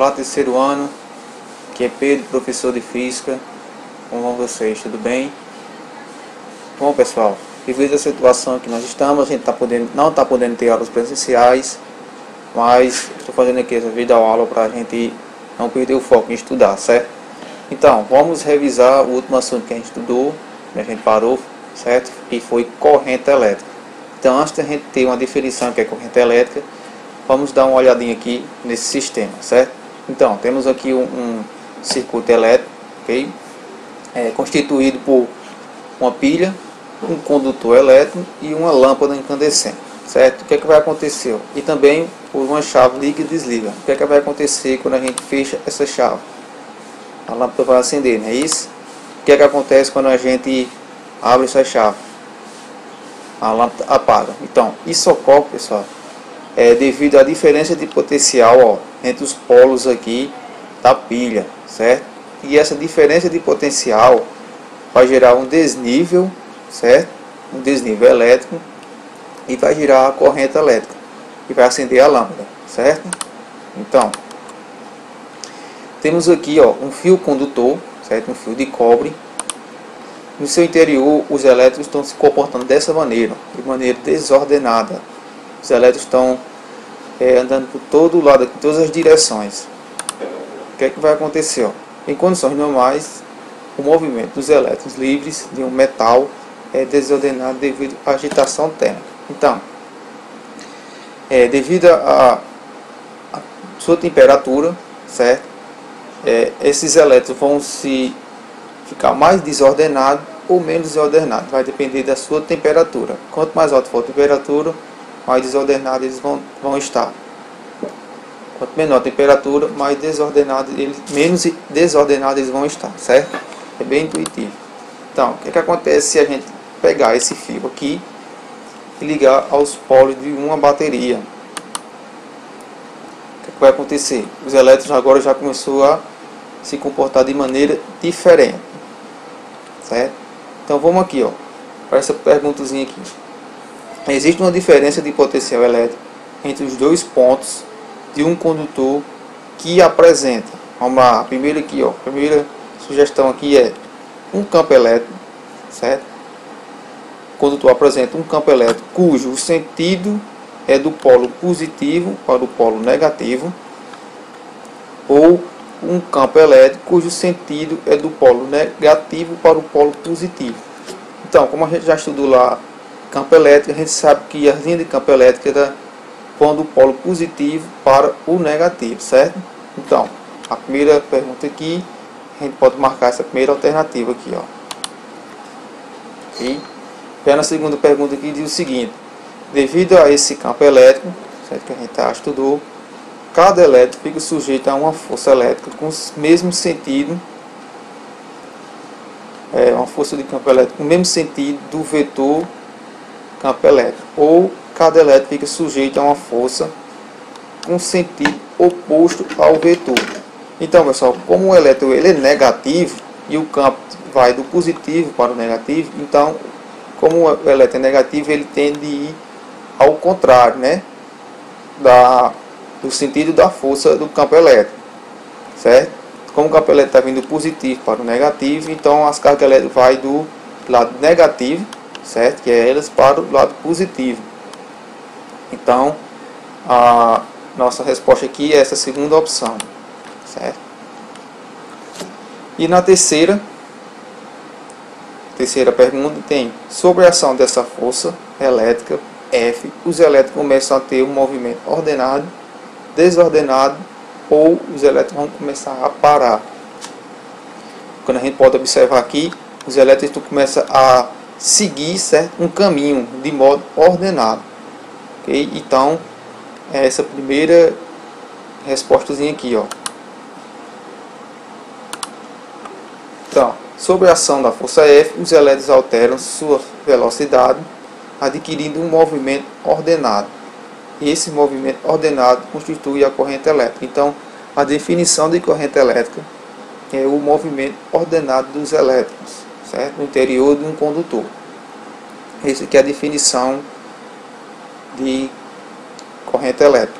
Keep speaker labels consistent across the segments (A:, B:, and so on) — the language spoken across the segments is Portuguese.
A: Olá, terceiro ano, aqui é Pedro, professor de Física. Como vão vocês? Tudo bem? Bom, pessoal, devido à situação que nós estamos, a gente não está podendo ter aulas presenciais, mas estou fazendo aqui essa videoaula para a gente não perder o foco em estudar, certo? Então, vamos revisar o último assunto que a gente estudou, que a gente parou, certo? E foi corrente elétrica. Então, antes da gente ter uma definição do que é corrente elétrica, vamos dar uma olhadinha aqui nesse sistema, certo? Então, temos aqui um circuito elétrico, ok? Constituído por uma pilha, um condutor elétrico e uma lâmpada incandescente, certo? O que é que vai acontecer? E também por uma chave liga e desliga. O que é que vai acontecer quando a gente fecha essa chave? A lâmpada vai acender, não é isso? O que é que acontece quando a gente abre essa chave? A lâmpada apaga. Então, isso ocorre, pessoal, devido à diferença de potencial, entre os polos aqui da pilha, certo? E essa diferença de potencial vai gerar um desnível, certo? Um desnível elétrico, e vai gerar a corrente elétrica e vai acender a lâmpada, certo? Então, temos aqui um fio condutor, certo? Um fio de cobre. No seu interior, os elétrons estão se comportando dessa maneira, de maneira desordenada. Os elétrons estão andando por todo lado, em todas as direções. O que é que vai acontecer? Em condições normais, o movimento dos elétrons livres de um metal é desordenado devido à agitação térmica. Então, devido à sua temperatura, certo? Esses elétrons vão ficar mais desordenados ou menos desordenados. Vai depender da sua temperatura. Quanto mais alta for a temperatura, mais desordenados eles vão estar. Quanto menor a temperatura, menos desordenados eles vão estar, certo? É bem intuitivo. Então, o que é que acontece se a gente pegar esse fio aqui e ligar aos polos de uma bateria? O que é que vai acontecer? Os elétrons agora já começou a se comportar de maneira diferente, certo? Então vamos aqui, para essa perguntazinha aqui. Existe uma diferença de potencial elétrico entre os dois pontos de um condutor que apresenta, vamos lá, a primeira sugestão aqui é um campo elétrico, certo? O condutor apresenta um campo elétrico cujo sentido é do polo positivo para o polo negativo, ou um campo elétrico cujo sentido é do polo negativo para o polo positivo. Então, como a gente já estudou lá campo elétrico, a gente sabe que a linha de campo elétrica vão do polo positivo para o negativo, certo? Então, a primeira pergunta aqui, a gente pode marcar essa primeira alternativa aqui, E já na segunda pergunta aqui diz o seguinte: devido a esse campo elétrico, certo, que a gente já estudou, cada elétron fica sujeito a uma força elétrica com o mesmo sentido, uma força de campo elétrico com o mesmo sentido do vetor campo elétrico, ou cada elétron fica sujeito a uma força com sentido oposto ao vetor. Então, pessoal, como o elétron ele é negativo e o campo vai do positivo para o negativo, então, como o elétron é negativo, ele tende a ir ao contrário, né, do sentido da força do campo elétrico, certo? Como o campo elétrico está vindo do positivo para o negativo, então as cargas elétricas vai do lado negativo, certo? Que é elas para o lado positivo. Então, a nossa resposta aqui é essa segunda opção, certo? E na terceira pergunta tem: sobre a ação dessa força elétrica F, os elétrons começam a ter um movimento ordenado, desordenado, ou os elétrons vão começar a parar. Quando a gente pode observar aqui, os elétrons começam a seguir, certo, um caminho de modo ordenado, ok? Então, essa primeira respostazinha aqui, Então, sobre a ação da força F, os elétrons alteram sua velocidade, adquirindo um movimento ordenado. E esse movimento ordenado constitui a corrente elétrica. Então, a definição de corrente elétrica é o movimento ordenado dos elétrons, certo? No interior de um condutor. Essa aqui é a definição de corrente elétrica.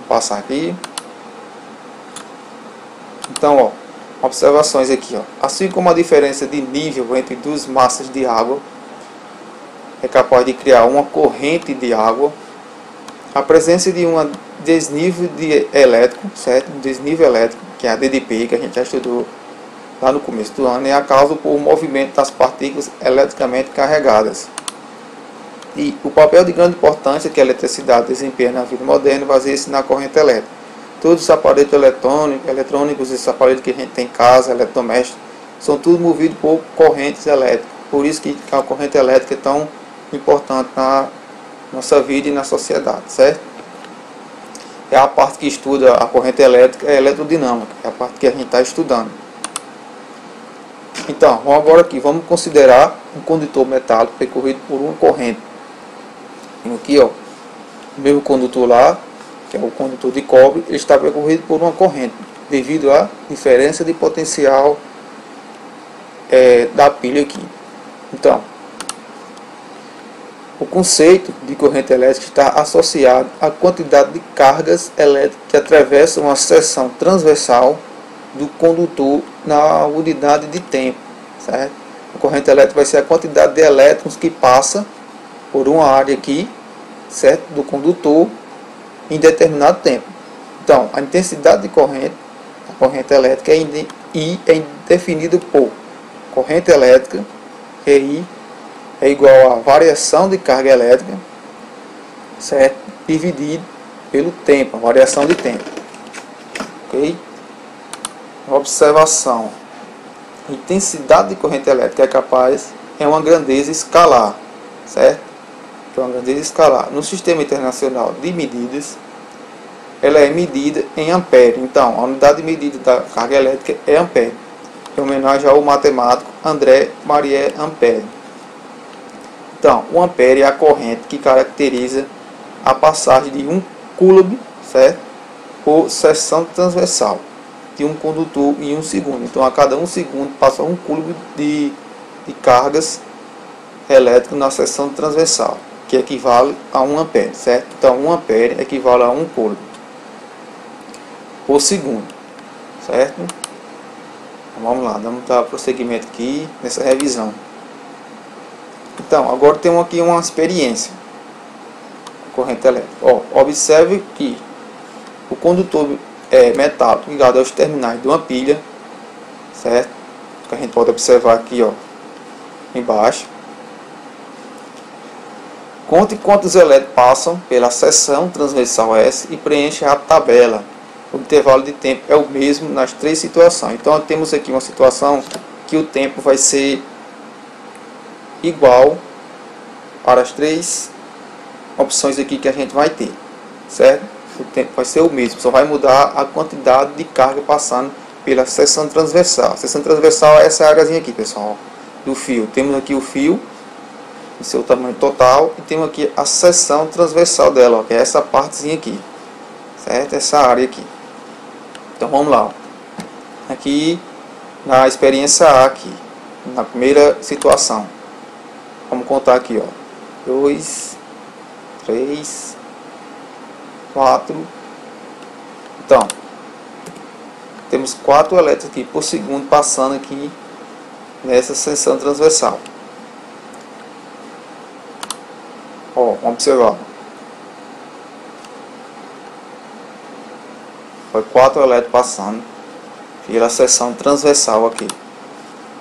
A: Vou passar aqui. Então, ó, observações aqui, ó. Assim como a diferença de nível entre duas massas de água é capaz de criar uma corrente de água, a presença de um desnível elétrico, certo? Um desnível elétrico, que é a DDP, que a gente já estudou lá no começo do ano, é a causa por movimento das partículas eletricamente carregadas. E o papel de grande importância que a eletricidade desempenha na vida moderna baseia-se na corrente elétrica. Todos os aparelhos eletrônicos, esses aparelhos que a gente tem em casa, eletrodomésticos, são tudo movidos por correntes elétricas. Por isso que a corrente elétrica é tão importante na nossa vida e na sociedade, certo? É a parte que estuda a corrente elétrica, é a eletrodinâmica, é a parte que a gente está estudando. Então, agora aqui, vamos considerar um condutor metálico percorrido por uma corrente. Aqui, ó, o mesmo condutor lá, que é o condutor de cobre, ele está percorrido por uma corrente, devido à diferença de potencial da pilha aqui. Então, o conceito de corrente elétrica está associado à quantidade de cargas elétricas que atravessam uma seção transversal do condutor na unidade de tempo, certo? A corrente elétrica vai ser a quantidade de elétrons que passa por uma área aqui, certo, do condutor em determinado tempo. Então, a intensidade de corrente, a corrente elétrica é definida por corrente elétrica, I é igual a variação de carga elétrica, certo, dividido pelo tempo, a variação de tempo. Ok? Observação: a intensidade de corrente elétrica é uma grandeza escalar, certo? É uma grandeza escalar. No sistema internacional de medidas, ela é medida em ampere. Então, a unidade de medida da carga elétrica é ampere, em homenagem ao matemático André Marie Ampère. Então, o ampere é a corrente que caracteriza a passagem de 1 coulomb, certo, por seção transversal de um condutor em 1 segundo. Então, a cada 1 segundo passa 1 coulomb de cargas elétricas na seção transversal, que equivale a 1 ampere, certo? Então, 1 ampere equivale a 1 coulomb por segundo, certo? Então, vamos lá, vamos dar prosseguimento aqui nessa revisão. Então, agora temos aqui uma experiência com corrente elétrica. Ó, observe que o condutor metálico ligado aos terminais de uma pilha, certo? Que a gente pode observar aqui, ó, embaixo. Conte quantos elétrons passam pela seção transversal S e preencha a tabela. O intervalo de tempo é o mesmo nas 3 situações. Então, temos aqui uma situação que o tempo vai ser igual para as 3 opções aqui que a gente vai ter, certo? O tempo vai ser o mesmo, só vai mudar a quantidade de carga passando pela seção transversal. A seção transversal é essa áreazinha aqui, pessoal, do fio. Temos aqui o fio em seu tamanho total e temos aqui a seção transversal dela, ó, que é essa partezinha aqui, certo? Essa área aqui. Então vamos lá, ó. Aqui na experiência A aqui, na primeira situação, vamos contar aqui, ó, 2, 3, 4. Então, temos 4 elétrons aqui por segundo passando aqui nessa seção transversal. Ó, vamos observar. Foi 4 elétrons passando pela seção transversal aqui.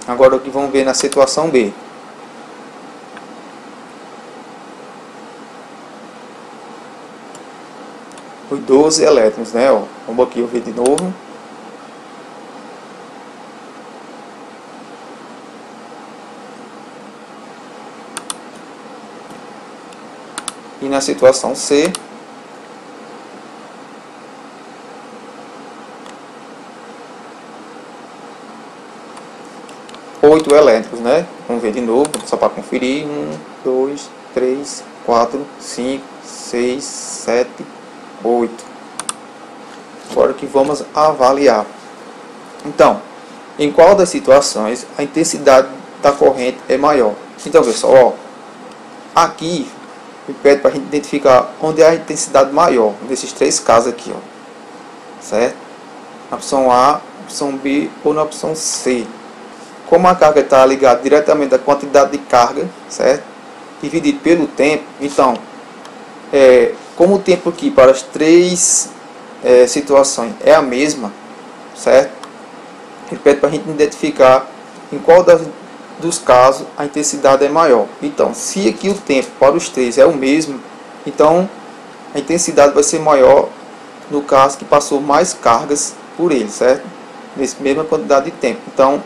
A: Agora aqui vamos ver na situação B. Foi 12 elétrons, né? Ó, vamos aqui ver de novo. E na situação C, oito elétrons, né? Vamos ver de novo, só para conferir. 1, 2, 3, 4, 5, 6, 7, 8. Agora que vamos avaliar. Então, em qual das situações a intensidade da corrente é maior? Então, pessoal, ó, aqui me pede para a gente identificar onde é a intensidade maior, nesses 3 casos aqui, ó, certo? Na opção A, opção B ou na opção C. Como a carga está ligada diretamente à quantidade de carga, certo? Dividido pelo tempo, então, como o tempo aqui para as três situações é a mesma, certo? Ele pede para a gente identificar em qual dos casos a intensidade é maior. Então, se aqui o tempo para os três é o mesmo, então a intensidade vai ser maior no caso que passou mais cargas por ele, certo? Nessa mesma quantidade de tempo. Então,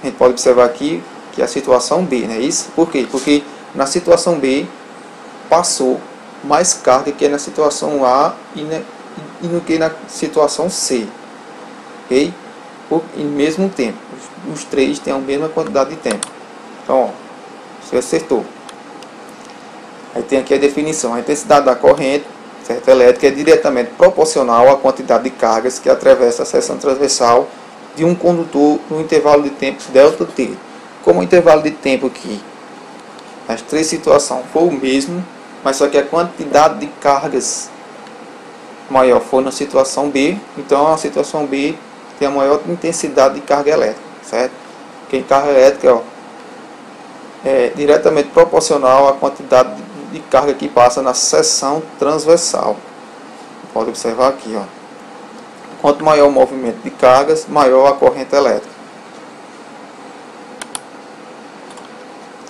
A: a gente pode observar aqui que é a situação B, não é isso? Por quê? Porque na situação B passou mais carga que na situação A e no que na situação C. Ok? Em mesmo tempo. Os três têm a mesma quantidade de tempo. Então, ó, você acertou. Aí tem aqui a definição. A intensidade da corrente, certo, elétrica é diretamente proporcional à quantidade de cargas que atravessa a seção transversal de um condutor no intervalo de tempo ΔT. Como o intervalo de tempo aqui nas três situações for o mesmo, mas só que a quantidade de cargas maior for na situação B, então a situação B tem a maior intensidade de carga elétrica, certo? Porque em carga elétrica, ó, é diretamente proporcional à quantidade de carga que passa na seção transversal. Pode observar aqui, ó. Quanto maior o movimento de cargas, maior a corrente elétrica.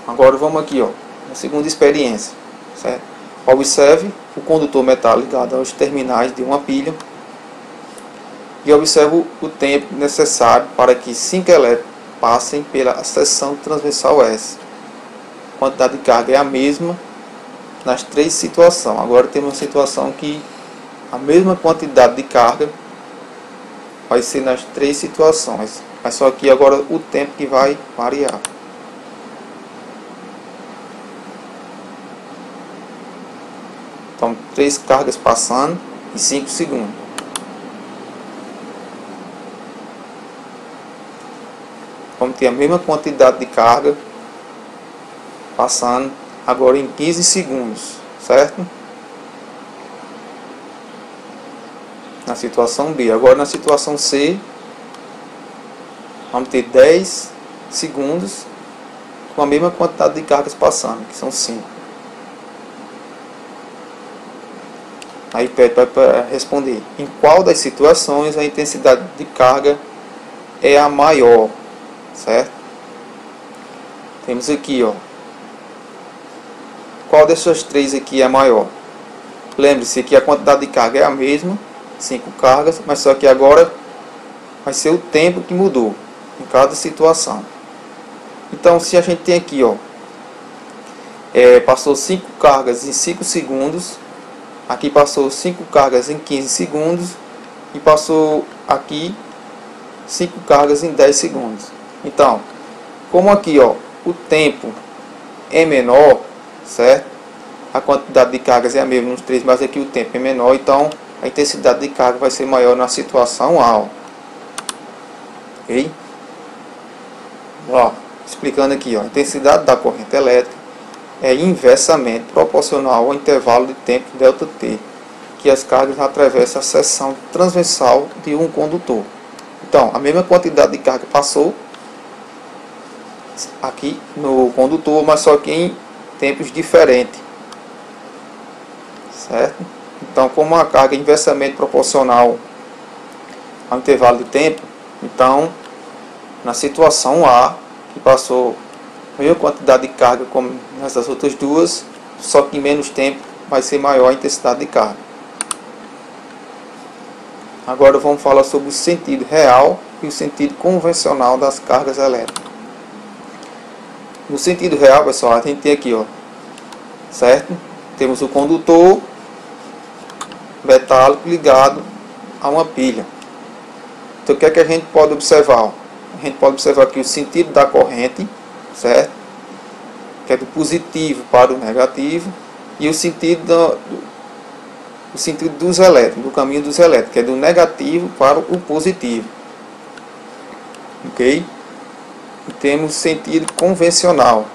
A: Agora vamos aqui, ó, na segunda experiência, certo? Observe o condutor metálico ligado aos terminais de uma pilha e observe o tempo necessário para que 5 elétrons passem pela seção transversal S. A quantidade de carga é a mesma nas três situações. Agora temos uma situação que a mesma quantidade de carga vai ser nas três situações, mas só que agora o tempo que vai variar. Então, 3 cargas passando em 5 segundos. Vamos ter a mesma quantidade de carga passando agora em 15 segundos, certo? Na situação B. Agora na situação C, vamos ter 10 segundos com a mesma quantidade de cargas passando, que são 5. Aí pede para responder em qual das situações a intensidade de carga é a maior, certo? Temos aqui, ó, qual dessas três aqui é maior? Lembre-se que a quantidade de carga é a mesma, 5 cargas, mas só que agora vai ser o tempo que mudou em cada situação. Então, se a gente tem aqui, ó, passou 5 cargas em 5 segundos, aqui passou 5 cargas em 15 segundos e passou aqui 5 cargas em 10 segundos. Então, como aqui, ó, o tempo é menor, certo? A quantidade de cargas é a mesma nos três, mas aqui o tempo é menor, então a intensidade de carga vai ser maior na situação A. Ok? Ó, explicando aqui, ó, a intensidade da corrente elétrica é inversamente proporcional ao intervalo de tempo ΔT que as cargas atravessam a seção transversal de um condutor. Então, a mesma quantidade de carga passou aqui no condutor, mas só que em tempos diferentes, certo? Então, como a carga é inversamente proporcional ao intervalo de tempo, então, na situação A, que passou a mesma quantidade de carga como nessas outras duas, só que em menos tempo vai ser maior a intensidade de carga. Agora vamos falar sobre o sentido real e o sentido convencional das cargas elétricas. No sentido real, pessoal, a gente tem aqui, ó, certo? Temos o condutor metálico ligado a uma pilha. Então o que é que a gente pode observar? A gente pode observar aqui o sentido da corrente, certo? Que é do positivo para o negativo, e o sentido dos elétrons, do caminho dos elétrons, que é do negativo para o positivo. Ok? E temos sentido convencional.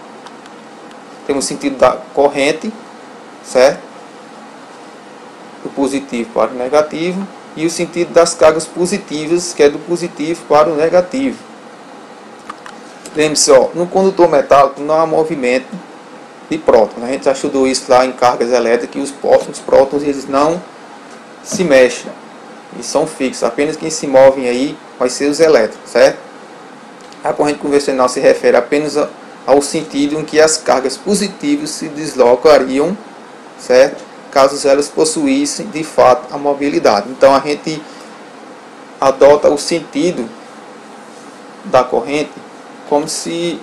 A: Temos o sentido da corrente, certo? Do positivo para o negativo, e o sentido das cargas positivas, que é do positivo para o negativo. Lembre-se, no condutor metálico não há movimento de prótons. A gente já estudou isso lá em cargas elétricas, que os prótons eles não se mexem, eles são fixos. Apenas quem se movem aí vai ser os elétrons, certo? A corrente convencional se refere apenas ao sentido em que as cargas positivas se deslocariam, certo? Caso elas possuíssem de fato a mobilidade. Então a gente adota o sentido da corrente como se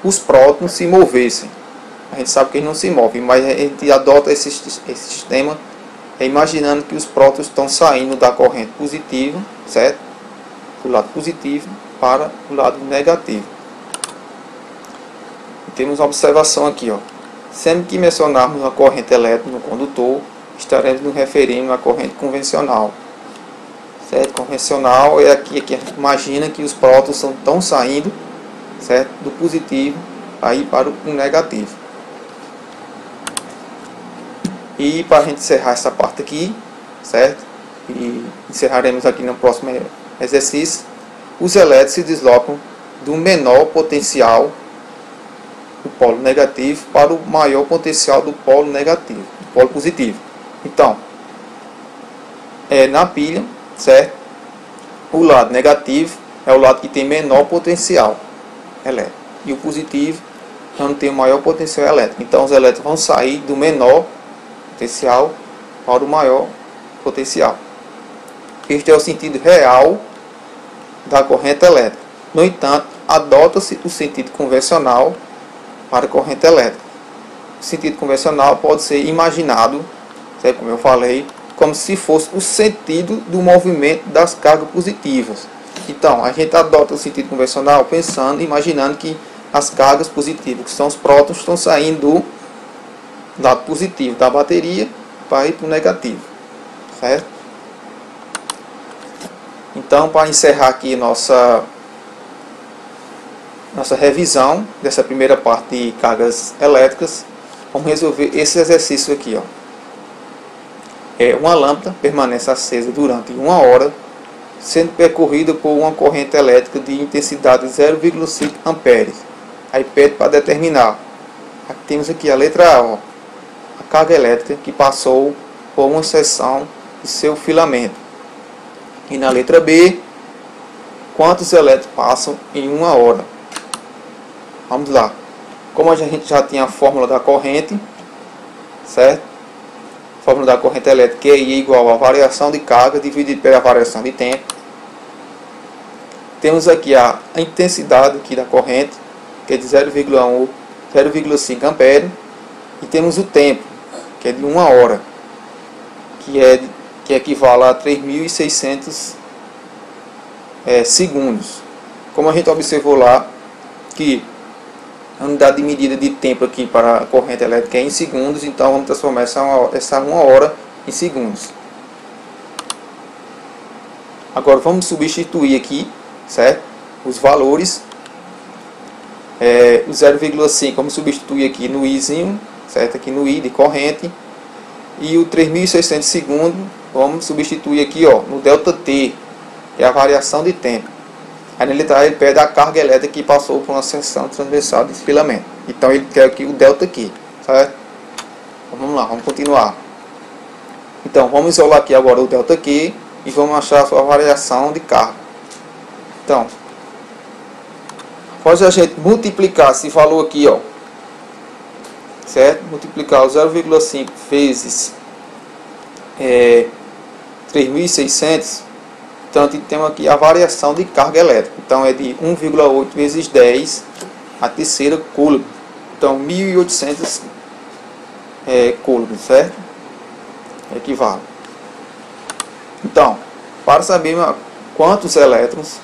A: os prótons se movessem. A gente sabe que eles não se movem, mas a gente adota esse sistema imaginando que os prótons estão saindo da corrente positiva, certo? Do lado positivo para o lado negativo. E temos uma observação aqui, sempre que mencionarmos uma corrente elétrica no condutor, estaremos nos referindo à corrente convencional. Certo? Convencional é aqui que a gente imagina que os prótons estão saindo, certo? Do positivo aí para o negativo. E para a gente encerrar essa parte aqui, certo? E encerraremos aqui no próximo exercício. Os elétrons se deslocam do menor potencial do polo negativo para o maior potencial do polo negativo, do polo positivo. Então, na pilha, certo? O lado negativo é o lado que tem menor potencial elétrico, e o positivo não tem o maior potencial elétrico. Então os elétrons vão sair do menor potencial para o maior potencial. Este é o sentido real da corrente elétrica. No entanto, adota-se o sentido convencional para a corrente elétrica. O sentido convencional pode ser imaginado, certo? Como eu falei, como se fosse o sentido do movimento das cargas positivas. Então, a gente adota o sentido convencional pensando, imaginando que as cargas positivas, que são os prótons, estão saindo do lado positivo da bateria para ir para o negativo, certo? Então, para encerrar aqui nossa revisão dessa primeira parte de cargas elétricas, vamos resolver esse exercício aqui, Uma lâmpada permanece acesa durante 1 hora, sendo percorrida por uma corrente elétrica de intensidade 0,5 amperes. Aí pede para determinar. Aqui temos aqui a letra A, a carga elétrica que passou por uma seção de seu filamento. E na letra B, quantos elétrons passam em 1 hora. Vamos lá. Como a gente já tinha a fórmula da corrente, certo? A fórmula da corrente elétrica é I igual a variação de carga dividido pela variação de tempo. Temos aqui a intensidade aqui da corrente, que é de 0,5 ampere. E temos o tempo, que é de 1 hora, que equivale a 3.600 segundos. Como a gente observou lá, que a unidade de medida de tempo aqui para a corrente elétrica é em segundos, então vamos transformar essa 1 hora em segundos. Agora vamos substituir aqui, certo? Os valores. O 0,5 vamos substituir aqui no Izinho, certo? Aqui no I de corrente. E o 3.600 segundos vamos substituir aqui no ΔT, que é a variação de tempo. Aí na letra A ele pede a carga elétrica que passou por uma seção transversal de filamento. Então ele quer aqui o delta aqui, certo? Então, vamos lá, vamos continuar. Então vamos isolar aqui agora o delta Q e vamos achar a sua variação de carga. Então, após a gente multiplicar esse valor aqui, certo? Multiplicar o 0,5 vezes 3.600. Então, temos aqui a variação de carga elétrica. Então, é de 1,8 vezes 10 a terceira coulomb. Então, 1.800 coulomb, certo? Equivale. Então, para saber quantos elétrons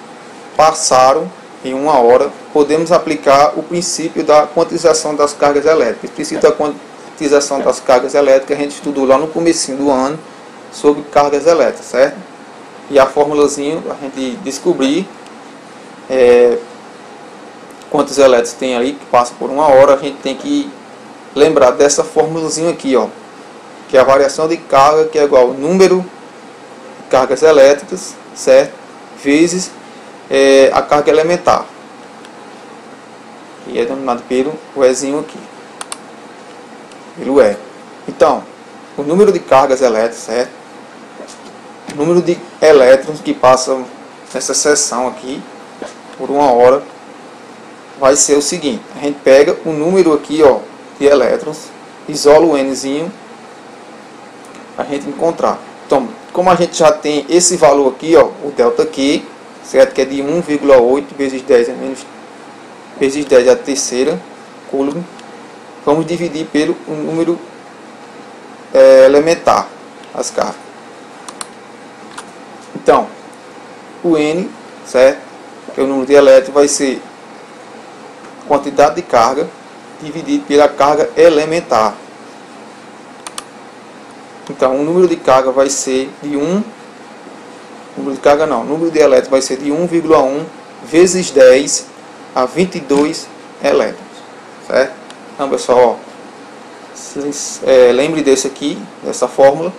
A: passaram em 1 hora, podemos aplicar o princípio da quantização das cargas elétricas. O princípio da quantização das cargas elétricas a gente estudou lá no comecinho do ano sobre cargas elétricas, certo? E a formulazinha para a gente descobrir quantos elétrons tem ali que passa por 1 hora, a gente tem que lembrar dessa formulazinha aqui, que é a variação de carga, que é igual ao número cargas elétricas, certo? Vezes a carga elementar, que é denominado pelo Ezinho aqui, pelo E. Então, o número de cargas elétricas, certo? O número de elétrons que passam nessa seção aqui por uma hora vai ser o seguinte: a gente pega o número aqui, ó, de elétrons, isola o Nzinho para a gente encontrar. Então, como a gente já tem esse valor aqui, ó, o delta Q, certo, que é de 1,8 vezes 10 vezes 10 a terceira coulomb, vamos dividir pelo número elementar, as cargas. Então, o N, certo, que é o número de elétrons, vai ser a quantidade de carga dividido pela carga elementar. Então, o número de carga vai ser de 1, número de carga não, o número de elétrons vai ser de 1,1 vezes 10 a 22 elétrons, certo? Então, pessoal, ó, lembre desse aqui, dessa fórmula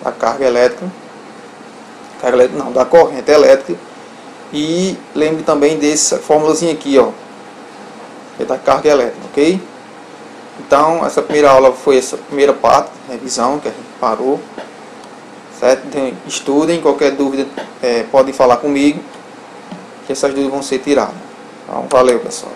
A: da carga elétrica, da corrente elétrica, e lembre também dessa fórmulazinha aqui, ó, que é da carga elétrica, ok? Então, essa primeira aula foi essa primeira parte, revisão, que a gente parou, certo? Então, estudem, qualquer dúvida podem falar comigo, que essas dúvidas vão ser tiradas. Então, valeu, pessoal.